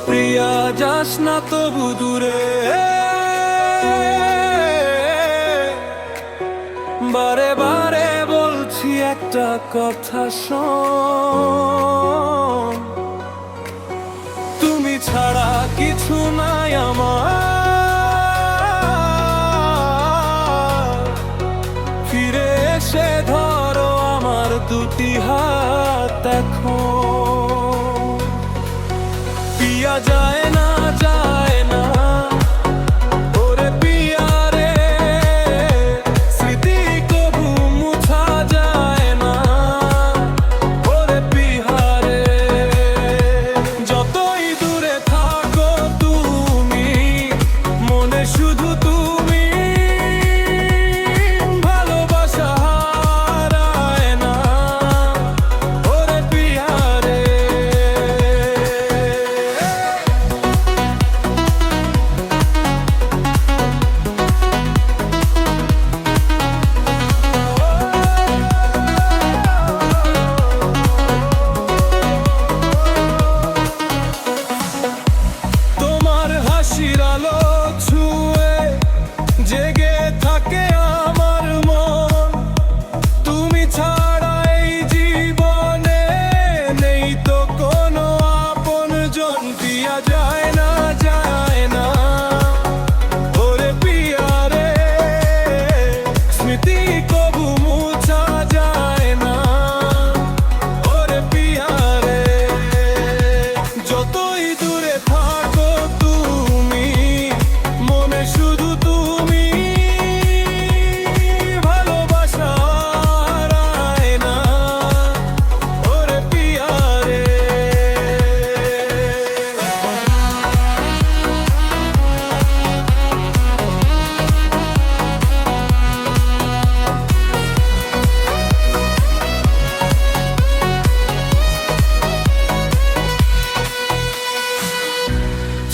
প্রিয়া যাস না তবু দূরে, বারে বারে বলছি একটা কথা শোন, তুমি ছাড়া কিছু নাই আমার, ফিরে এসে ধরো আমার দুটি হাত এখন। পিয়া যায় না যায় না ওরে পিয়া রে, স্মৃতি কবু মুছা যায় না ওরে পিয়া রে। যতই দূরে থাকো তুমি, মনে শুধু তুমি, ভালোবাসা হারায় না ওরে পিয়া রে। তোমার হাসির আলো ছুঁয়ে জেগে থাকে আমার মন, তুমি ছাড়া এই জীবনে নেই তো কোনো আপনজন। পিয়া যায় না যায় না ওরে পিয়া রে, স্মৃতি কবু মুছা যায় না ওরে পিয়া রে। যতই দূরে থাকো তুমি, মনে শুধু তুমি, ভালোবাসা হারায় না ওরে পিয়া রে।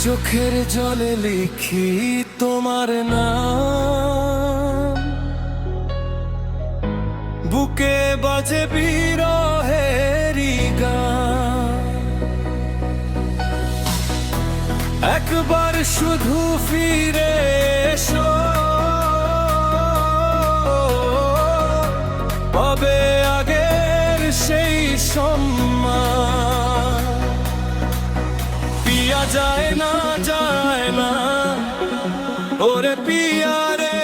চোখের জলে লিখি তোমার নাম, বুকে বাজে বিরহেরি গান। একবার শুধু ফিরে এসো, পাবে আগের সেই সম্মান। পিয়া যায় না যায় না ওরে পিয়া রে,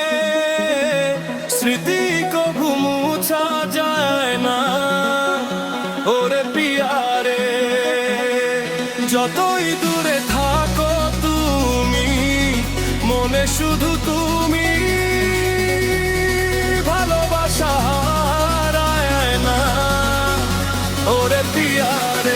স্মৃতি কবু মুছা যায় না ওরে পিয়া রে। যতই দূরে থাকো তুমি, মনে শুধু তুমি, ভালোবাসা হারায় না ওরে পিয়া রে।